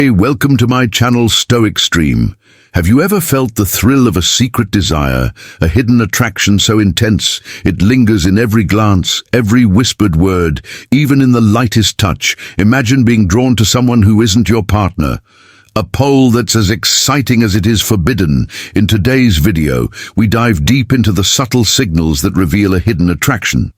Hey, welcome to my channel Stoic Stream. Have you ever felt the thrill of a secret desire, a hidden attraction so intense it lingers in every glance, every whispered word, even in the lightest touch? Imagine being drawn to someone who isn't your partner. A pole that's as exciting as it is forbidden. In today's video, we dive deep into the subtle signals that reveal a hidden attraction.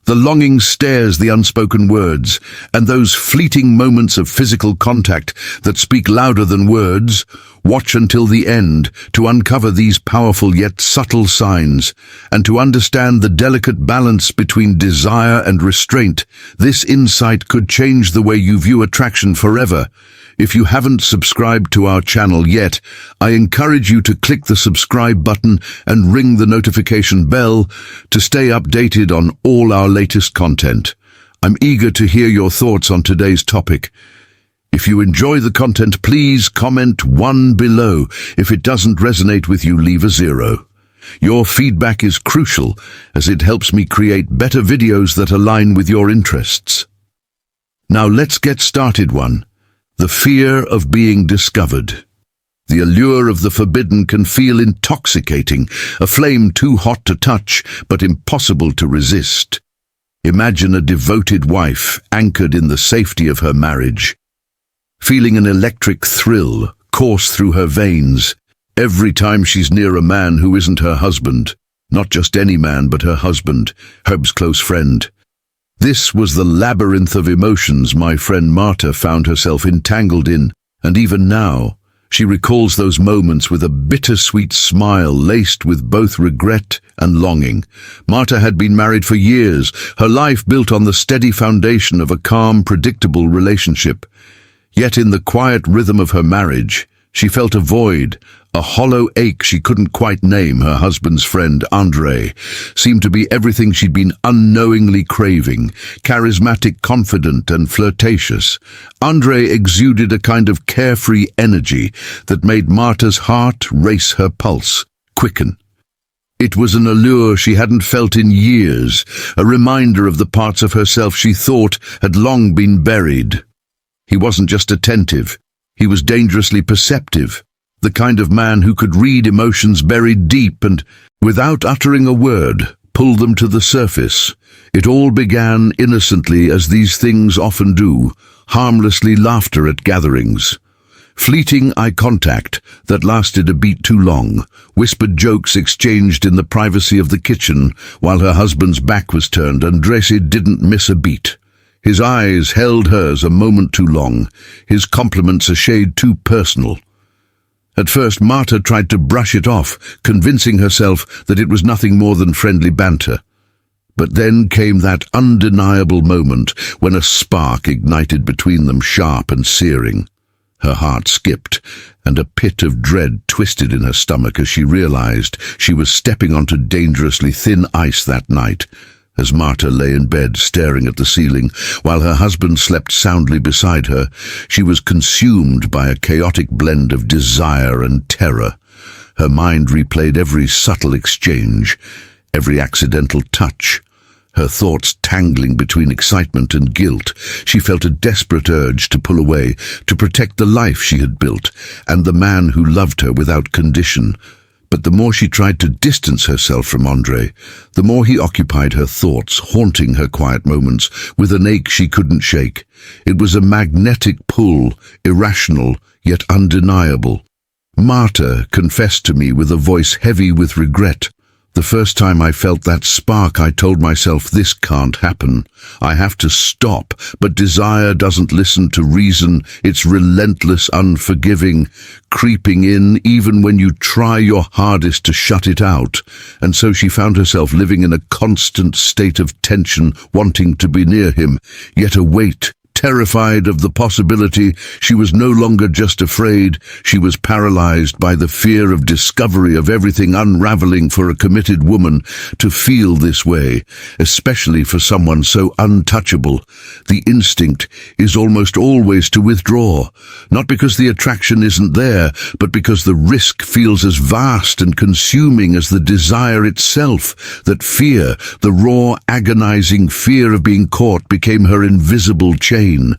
The longing stares, the unspoken words, and those fleeting moments of physical contact that speak louder than words. Watch until the end to uncover these powerful yet subtle signs, and to understand the delicate balance between desire and restraint. This insight could change the way you view attraction forever. If you haven't subscribed to our channel yet, I encourage you to click the subscribe button and ring the notification bell to stay updated on all our latest content. I'm eager to hear your thoughts on today's topic. If you enjoy the content, please comment 1 below. If it doesn't resonate with you, leave a 0. Your feedback is crucial as it helps me create better videos that align with your interests. Now let's get started. 1. The fear of being discovered. The allure of the forbidden can feel intoxicating, a flame too hot to touch, but impossible to resist. Imagine a devoted wife anchored in the safety of her marriage, feeling an electric thrill course through her veins every time she's near a man who isn't her husband. Not just any man, but her husband, Herb's close friend. This was the labyrinth of emotions my friend Marta found herself entangled in, and even now, she recalls those moments with a bittersweet smile laced with both regret and longing. Marta had been married for years, her life built on the steady foundation of a calm, predictable relationship. Yet in the quiet rhythm of her marriage, she felt a void, a hollow ache she couldn't quite name. Her husband's friend, Andre, seemed to be everything she'd been unknowingly craving: charismatic, confident, and flirtatious. Andre exuded a kind of carefree energy that made Marta's heart race, her pulse quicken. It was an allure she hadn't felt in years, a reminder of the parts of herself she thought had long been buried. He wasn't just attentive, he was dangerously perceptive, the kind of man who could read emotions buried deep and, without uttering a word, pull them to the surface. It all began innocently, as these things often do, harmlessly: laughter at gatherings, fleeting eye contact that lasted a beat too long, whispered jokes exchanged in the privacy of the kitchen while her husband's back was turned. Andres didn't miss a beat. His eyes held hers a moment too long, his compliments a shade too personal. At first, Marta tried to brush it off, convincing herself that it was nothing more than friendly banter. But then came that undeniable moment when a spark ignited between them, sharp and searing. Her heart skipped, and a pit of dread twisted in her stomach as she realized she was stepping onto dangerously thin ice that night. As Marta lay in bed staring at the ceiling, while her husband slept soundly beside her, she was consumed by a chaotic blend of desire and terror. Her mind replayed every subtle exchange, every accidental touch, her thoughts tangling between excitement and guilt. She felt a desperate urge to pull away, to protect the life she had built, and the man who loved her without condition. But the more she tried to distance herself from Andre, the more he occupied her thoughts, haunting her quiet moments with an ache she couldn't shake. It was a magnetic pull, irrational yet undeniable. Marta confessed to me with a voice heavy with regret. The first time I felt that spark, I told myself, this can't happen. I have to stop. But desire doesn't listen to reason. It's relentless, unforgiving, creeping in even when you try your hardest to shut it out. And so she found herself living in a constant state of tension, wanting to be near him, yet a weight. Terrified of the possibility, she was no longer just afraid, she was paralyzed by the fear of discovery, of everything unraveling. For a committed woman to feel this way, especially for someone so untouchable, the instinct is almost always to withdraw, not because the attraction isn't there, but because the risk feels as vast and consuming as the desire itself. That fear, the raw, agonizing fear of being caught, became her invisible chain. pain,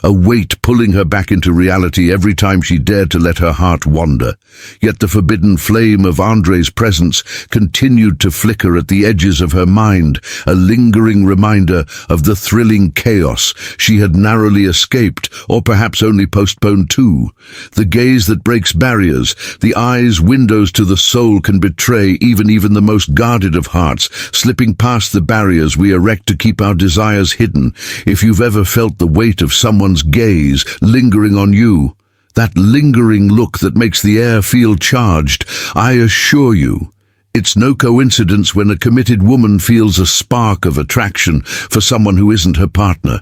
a weight pulling her back into reality every time she dared to let her heart wander. Yet the forbidden flame of Andre's presence continued to flicker at the edges of her mind, a lingering reminder of the thrilling chaos she had narrowly escaped, or perhaps only postponed to. The gaze that breaks barriers, the eyes windows to the soul, can betray even the most guarded of hearts, slipping past the barriers we erect to keep our desires hidden. If you've ever felt the weight of someone's gaze lingering on you, that lingering look that makes the air feel charged, I assure you, it's no coincidence when a committed woman feels a spark of attraction for someone who isn't her partner.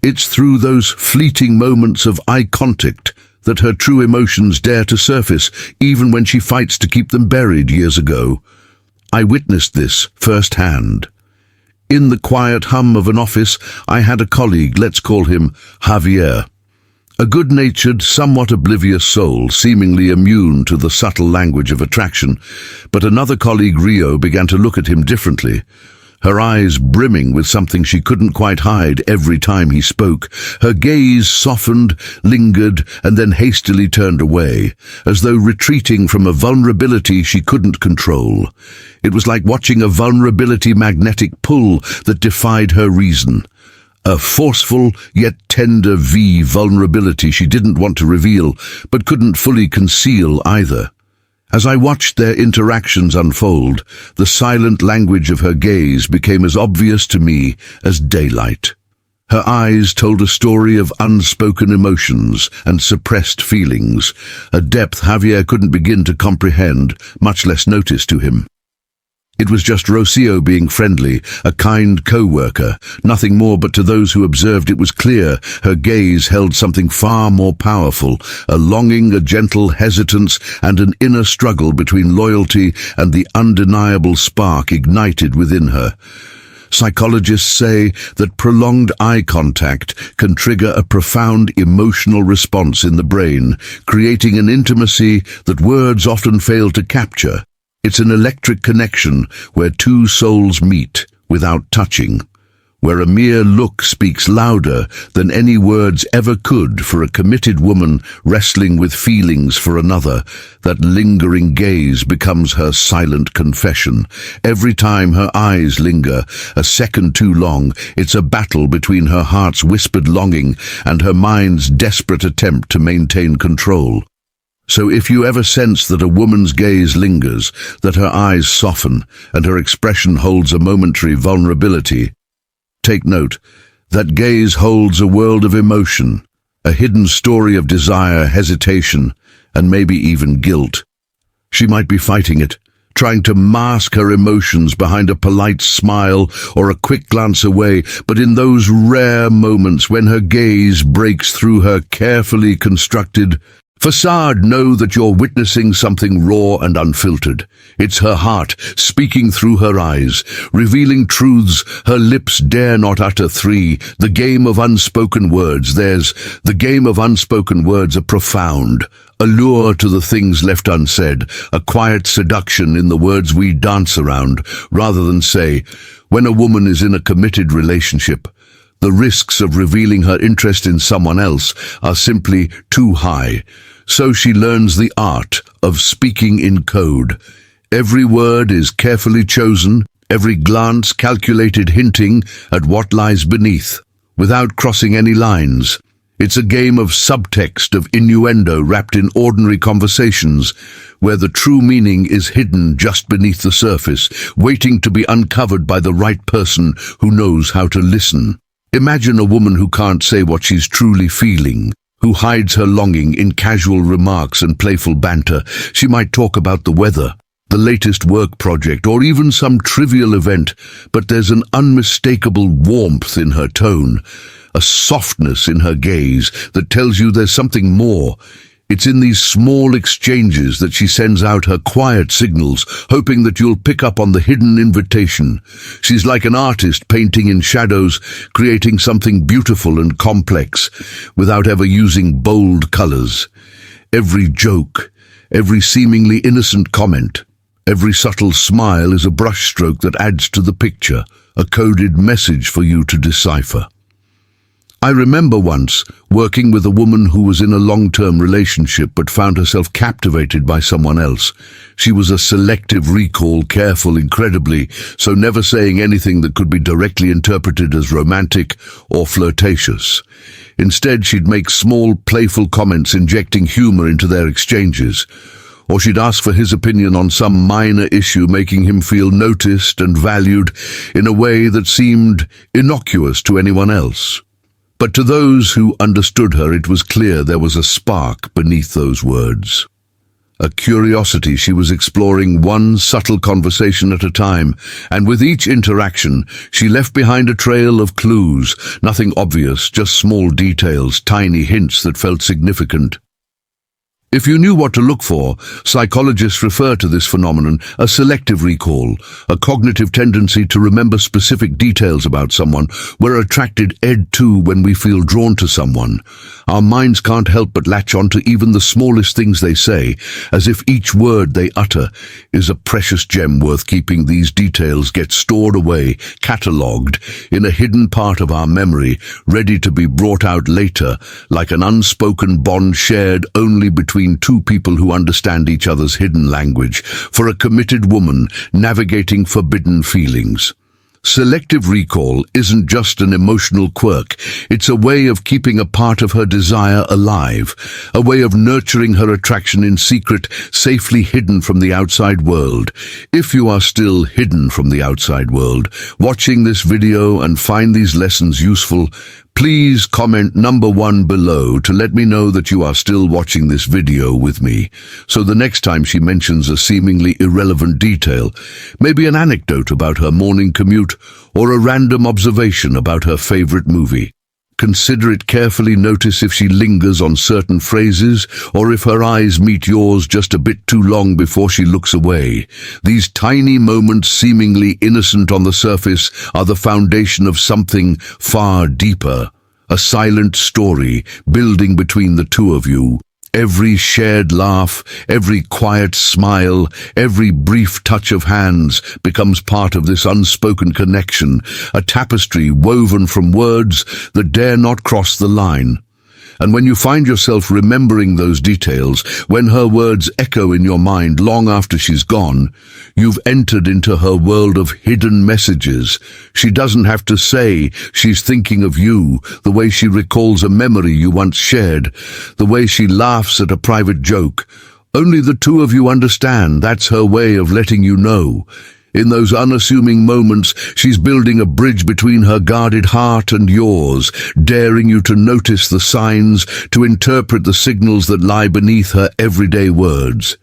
It's through those fleeting moments of eye contact that her true emotions dare to surface, even when she fights to keep them buried years ago. I witnessed this firsthand. In the quiet hum of an office, I had a colleague, let's call him Javier. A good-natured, somewhat oblivious soul, seemingly immune to the subtle language of attraction. But another colleague, Rio, began to look at him differently, her eyes brimming with something she couldn't quite hide every time he spoke. Her gaze softened, lingered, and then hastily turned away, as though retreating from a vulnerability she couldn't control. It was like watching a vulnerability magnetic pull that defied her reason. A forceful yet tender vulnerability she didn't want to reveal, but couldn't fully conceal either. As I watched their interactions unfold, the silent language of her gaze became as obvious to me as daylight. Her eyes told a story of unspoken emotions and suppressed feelings, a depth Javier couldn't begin to comprehend, much less notice to him. It was just Rocio being friendly, a kind co-worker, nothing more, but to those who observed it was clear her gaze held something far more powerful, a longing, a gentle hesitance, and an inner struggle between loyalty and the undeniable spark ignited within her. Psychologists say that prolonged eye contact can trigger a profound emotional response in the brain, creating an intimacy that words often fail to capture. It's an electric connection where two souls meet without touching, where a mere look speaks louder than any words ever could for a committed woman wrestling with feelings for another. That lingering gaze becomes her silent confession. Every time her eyes linger, a second too long, it's a battle between her heart's whispered longing and her mind's desperate attempt to maintain control. So if you ever sense that a woman's gaze lingers, that her eyes soften, and her expression holds a momentary vulnerability, take note. That gaze holds a world of emotion, a hidden story of desire, hesitation, and maybe even guilt. She might be fighting it, trying to mask her emotions behind a polite smile or a quick glance away, but in those rare moments when her gaze breaks through her carefully constructed facade, know that you're witnessing something raw and unfiltered. It's her heart speaking through her eyes, revealing truths her lips dare not utter. 3. The game of unspoken words. There's the game of unspoken words, a profound allure to the things left unsaid, a quiet seduction in the words we dance around rather than say. When a woman is in a committed relationship, the risks of revealing her interest in someone else are simply too high. So she learns the art of speaking in code. Every word is carefully chosen, every glance calculated, hinting at what lies beneath, without crossing any lines. It's a game of subtext, of innuendo wrapped in ordinary conversations, where the true meaning is hidden just beneath the surface, waiting to be uncovered by the right person who knows how to listen. Imagine a woman who can't say what she's truly feeling, who hides her longing in casual remarks and playful banter. She might talk about the weather, the latest work project, or even some trivial event, but there's an unmistakable warmth in her tone, a softness in her gaze that tells you there's something more. It's in these small exchanges that she sends out her quiet signals, hoping that you'll pick up on the hidden invitation. She's like an artist painting in shadows, creating something beautiful and complex, without ever using bold colors. Every joke, every seemingly innocent comment, every subtle smile is a brushstroke that adds to the picture, a coded message for you to decipher. I remember once working with a woman who was in a long-term relationship but found herself captivated by someone else. She was a selective recall, careful incredibly, so never saying anything that could be directly interpreted as romantic or flirtatious. Instead, she'd make small, playful comments injecting humor into their exchanges. Or she'd ask for his opinion on some minor issue, making him feel noticed and valued in a way that seemed innocuous to anyone else. But to those who understood her, it was clear there was a spark beneath those words. A curiosity. She was exploring one subtle conversation at a time, and with each interaction, she left behind a trail of clues, nothing obvious, just small details, tiny hints that felt significant. If you knew what to look for, psychologists refer to this phenomenon as selective recall, a cognitive tendency to remember specific details about someone. We're attracted to when we feel drawn to someone. Our minds can't help but latch on to even the smallest things they say, as if each word they utter is a precious gem worth keeping. These details get stored away, catalogued, in a hidden part of our memory, ready to be brought out later, like an unspoken bond shared only between two people who understand each other's hidden language. For a committed woman navigating forbidden feelings, selective recall isn't just an emotional quirk. It's a way of keeping a part of her desire alive, a way of nurturing her attraction in secret, safely hidden from the outside world. If you are still hidden from the outside world, watching this video and find these lessons useful, please comment number 1 below to let me know that you are still watching this video with me. So the next time she mentions a seemingly irrelevant detail, maybe an anecdote about her morning commute or a random observation about her favorite movie, consider it carefully. Notice if she lingers on certain phrases or if her eyes meet yours just a bit too long before she looks away. These tiny moments, seemingly innocent on the surface, are the foundation of something far deeper, a silent story building between the two of you. Every shared laugh, every quiet smile, every brief touch of hands becomes part of this unspoken connection, a tapestry woven from words that dare not cross the line. And when you find yourself remembering those details, when her words echo in your mind long after she's gone, you've entered into her world of hidden messages. She doesn't have to say she's thinking of you, the way she recalls a memory you once shared, the way she laughs at a private joke. Only the two of you understand. That's her way of letting you know. In those unassuming moments, she's building a bridge between her guarded heart and yours, daring you to notice the signs, to interpret the signals that lie beneath her everyday words.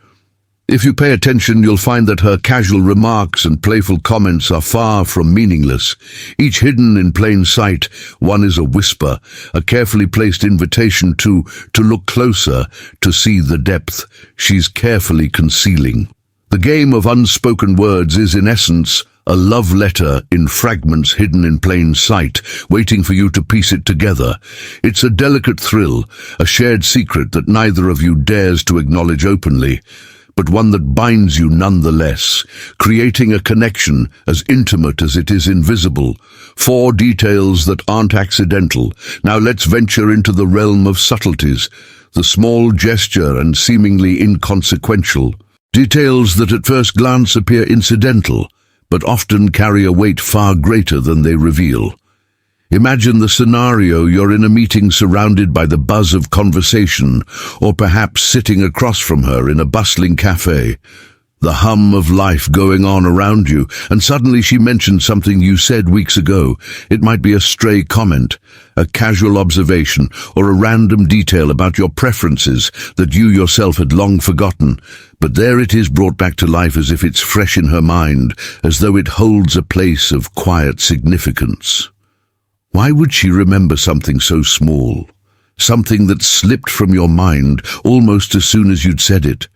If you pay attention, you'll find that her casual remarks and playful comments are far from meaningless. Each hidden in plain sight, one is a whisper, a carefully placed invitation to look closer, to see the depth she's carefully concealing. The game of unspoken words is, in essence, a love letter in fragments hidden in plain sight, waiting for you to piece it together. It's a delicate thrill, a shared secret that neither of you dares to acknowledge openly, but one that binds you nonetheless, creating a connection as intimate as it is invisible. 4 details that aren't accidental. Now let's venture into the realm of subtleties, the small gesture and seemingly inconsequential. Details that at first glance appear incidental, but often carry a weight far greater than they reveal. Imagine the scenario: you're in a meeting surrounded by the buzz of conversation, or perhaps sitting across from her in a bustling cafe. The hum of life going on around you, and suddenly she mentions something you said weeks ago. It might be a stray comment, a casual observation, or a random detail about your preferences that you yourself had long forgotten. But there it is, brought back to life as if it's fresh in her mind, as though it holds a place of quiet significance. Why would she remember something so small? Something that slipped from your mind almost as soon as you'd said it?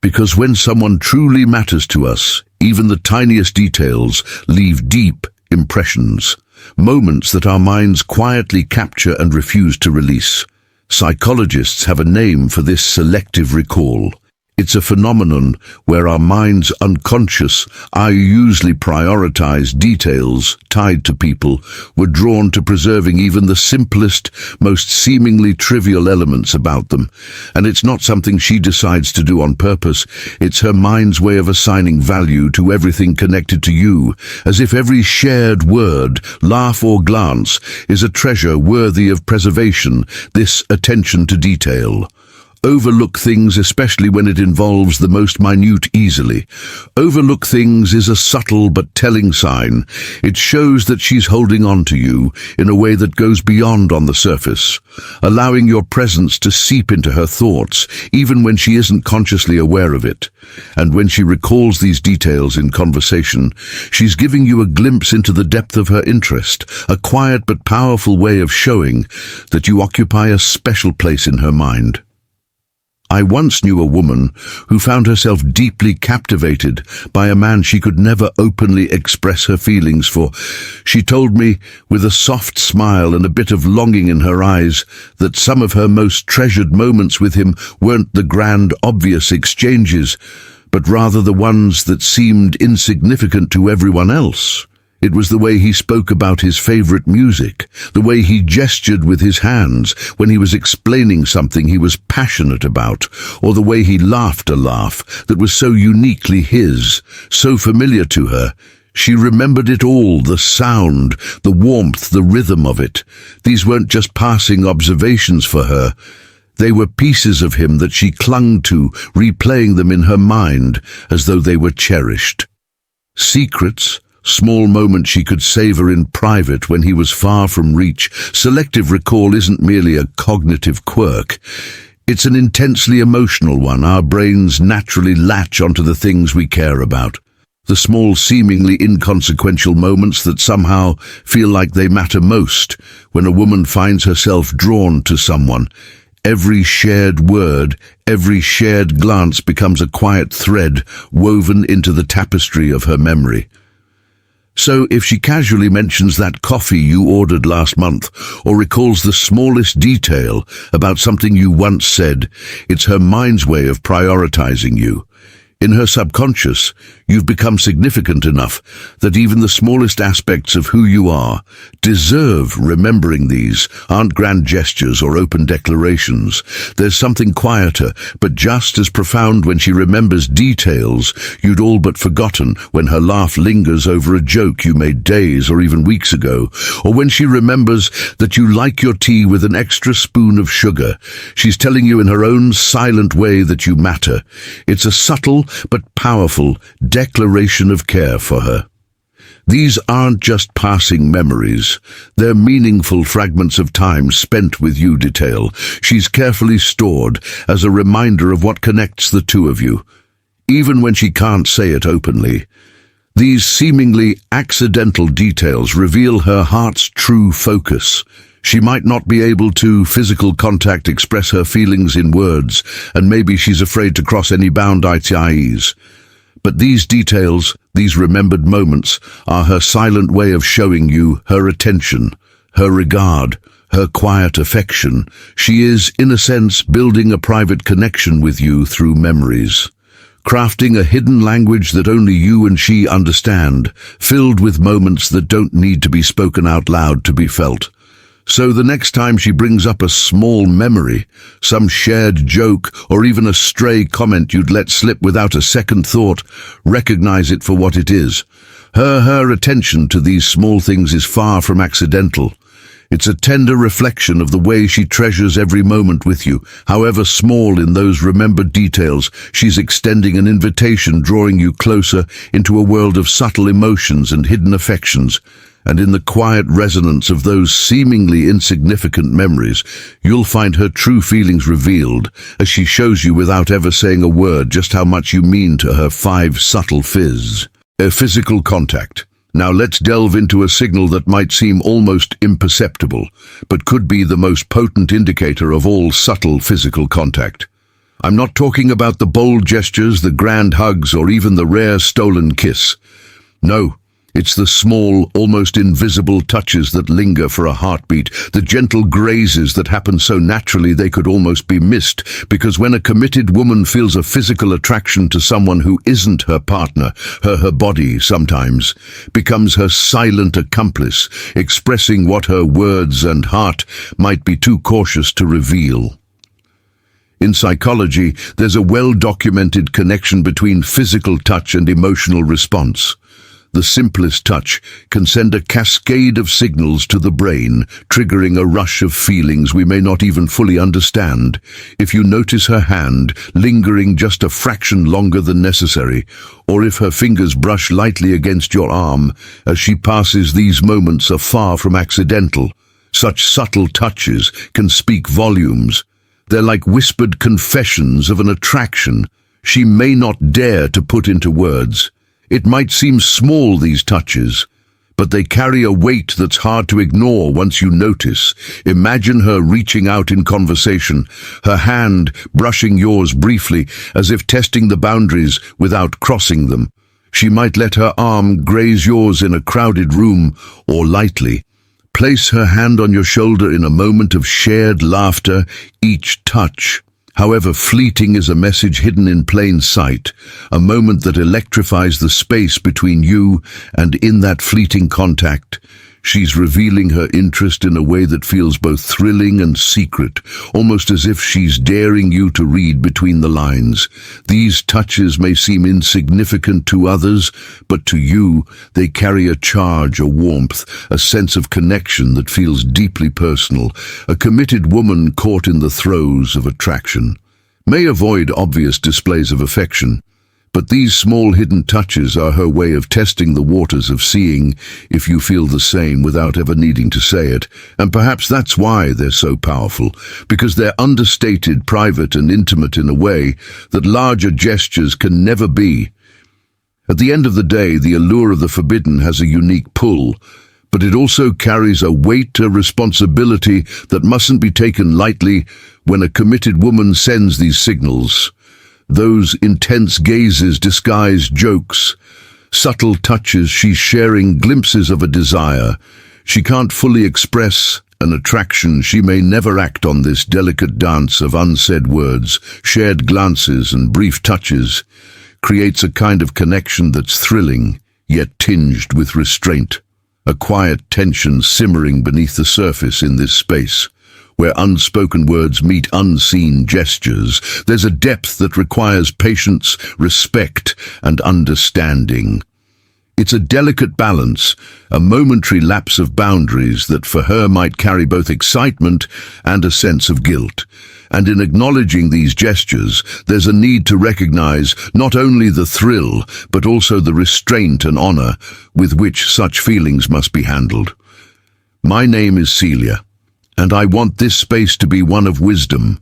Because when someone truly matters to us, even the tiniest details leave deep impressions, moments that our minds quietly capture and refuse to release. Psychologists have a name for this selective recall. It's a phenomenon where our mind's unconscious, I usually prioritize details tied to people, were drawn to preserving even the simplest, most seemingly trivial elements about them. And it's not something she decides to do on purpose. It's her mind's way of assigning value to everything connected to you, as if every shared word, laugh or glance is a treasure worthy of preservation, this attention to detail. Overlook things, especially when it involves the most minute, easily. Overlook things is a subtle but telling sign. It shows that she's holding on to you in a way that goes beyond on the surface, allowing your presence to seep into her thoughts, even when she isn't consciously aware of it. And when she recalls these details in conversation, she's giving you a glimpse into the depth of her interest, a quiet but powerful way of showing that you occupy a special place in her mind. I once knew a woman who found herself deeply captivated by a man she could never openly express her feelings for. She told me, with a soft smile and a bit of longing in her eyes, that some of her most treasured moments with him weren't the grand, obvious exchanges, but rather the ones that seemed insignificant to everyone else. It was the way he spoke about his favorite music, the way he gestured with his hands when he was explaining something he was passionate about, or the way he laughed a laugh that was so uniquely his, so familiar to her. She remembered it all, the sound, the warmth, the rhythm of it. These weren't just passing observations for her. They were pieces of him that she clung to, replaying them in her mind as though they were cherished. Secrets, small moments she could savor in private when he was far from reach. Selective recall isn't merely a cognitive quirk. It's an intensely emotional one. Our brains naturally latch onto the things we care about. The small, seemingly inconsequential moments that somehow feel like they matter most when a woman finds herself drawn to someone. Every shared word, every shared glance becomes a quiet thread woven into the tapestry of her memory. So if she casually mentions that coffee you ordered last month, or recalls the smallest detail about something you once said, it's her mind's way of prioritizing you. In her subconscious, you've become significant enough that even the smallest aspects of who you are deserve remembering. These aren't grand gestures or open declarations. There's something quieter, but just as profound when she remembers details you'd all but forgotten, when her laugh lingers over a joke you made days or even weeks ago, or when she remembers that you like your tea with an extra spoon of sugar. She's telling you in her own silent way that you matter. It's a subtle but powerful declaration of care for her. These aren't just passing memories. They're meaningful fragments of time spent with you. Detail she's carefully stored as a reminder of what connects the two of you, even when she can't say it openly. These seemingly accidental details reveal her heart's true focus. She might not be able to, physical contact, express her feelings in words, and maybe she's afraid to cross any boundaries. But these details, these remembered moments, are her silent way of showing you her attention, her regard, her quiet affection. She is, in a sense, building a private connection with you through memories, crafting a hidden language that only you and she understand, filled with moments that don't need to be spoken out loud to be felt. So the next time she brings up a small memory, some shared joke, or even a stray comment you'd let slip without a second thought, recognize it for what it is. Her attention to these small things is far from accidental. It's a tender reflection of the way she treasures every moment with you. However small, in those remembered details, she's extending an invitation, drawing you closer into a world of subtle emotions and hidden affections. And in the quiet resonance of those seemingly insignificant memories, you'll find her true feelings revealed, as she shows you without ever saying a word just how much you mean to her. 5 subtle fizz. Physical contact. Now let's delve into a signal that might seem almost imperceptible, but could be the most potent indicator of all subtle physical contact. I'm not talking about the bold gestures, the grand hugs, or even the rare stolen kiss. No, It's the small, almost invisible touches that linger for a heartbeat, the gentle grazes that happen so naturally they could almost be missed, because when a committed woman feels a physical attraction to someone who isn't her partner, her body sometimes becomes her silent accomplice, expressing what her words and heart might be too cautious to reveal. In psychology, there's a well-documented connection between physical touch and emotional response. The simplest touch can send a cascade of signals to the brain, triggering a rush of feelings we may not even fully understand. If you notice her hand lingering just a fraction longer than necessary, or if her fingers brush lightly against your arm as she passes, these moments are far from accidental. Such subtle touches can speak volumes. They're like whispered confessions of an attraction she may not dare to put into words. It might seem small, these touches, but they carry a weight that's hard to ignore once you notice. Imagine her reaching out in conversation, her hand brushing yours briefly, as if testing the boundaries without crossing them. She might let her arm graze yours in a crowded room, or lightly place her hand on your shoulder in a moment of shared laughter. Each touch, however fleeting, is a message hidden in plain sight, a moment that electrifies the space between you, and in that fleeting contact, she's revealing her interest in a way that feels both thrilling and secret, almost as if she's daring you to read between the lines. These touches may seem insignificant to others, but to you, they carry a charge, a warmth, a sense of connection that feels deeply personal. A committed woman caught in the throes of attraction may avoid obvious displays of affection, but these small hidden touches are her way of testing the waters, of seeing if you feel the same without ever needing to say it. And perhaps that's why they're so powerful, because they're understated, private and intimate in a way that larger gestures can never be. At the end of the day, the allure of the forbidden has a unique pull, but it also carries a weight, a responsibility that mustn't be taken lightly. When a committed woman sends these signals, those intense gazes, disguised jokes, subtle touches, she's sharing glimpses of a desire she can't fully express, an attraction she may never act on. This delicate dance of unsaid words, shared glances and brief touches creates a kind of connection that's thrilling, yet tinged with restraint. A quiet tension simmering beneath the surface in this space, where unspoken words meet unseen gestures. There's a depth that requires patience, respect, and understanding. It's a delicate balance, a momentary lapse of boundaries that for her might carry both excitement and a sense of guilt. And in acknowledging these gestures, there's a need to recognize not only the thrill, but also the restraint and honor with which such feelings must be handled. My name is Celia, and I want this space to be one of wisdom,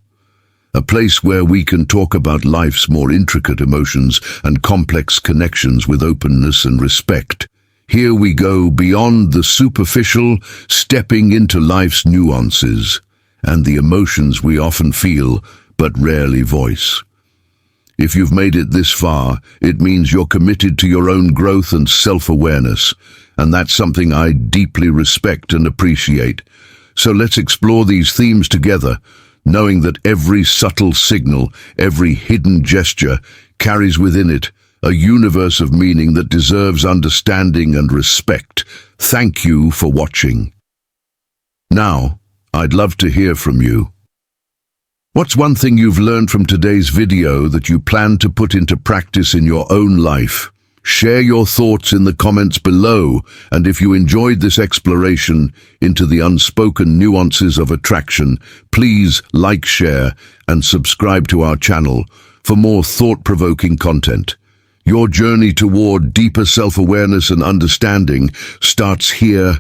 a place where we can talk about life's more intricate emotions and complex connections with openness and respect. Here we go beyond the superficial, stepping into life's nuances and the emotions we often feel but rarely voice. If you've made it this far, it means you're committed to your own growth and self-awareness, and that's something I deeply respect and appreciate. So let's explore these themes together, knowing that every subtle signal, every hidden gesture carries within it a universe of meaning that deserves understanding and respect. Thank you for watching. Now, I'd love to hear from you. What's one thing you've learned from today's video that you plan to put into practice in your own life? Share your thoughts in the comments below, and if you enjoyed this exploration into the unspoken nuances of attraction, please like, share, and subscribe to our channel for more thought-provoking content. Your journey toward deeper self-awareness and understanding starts here,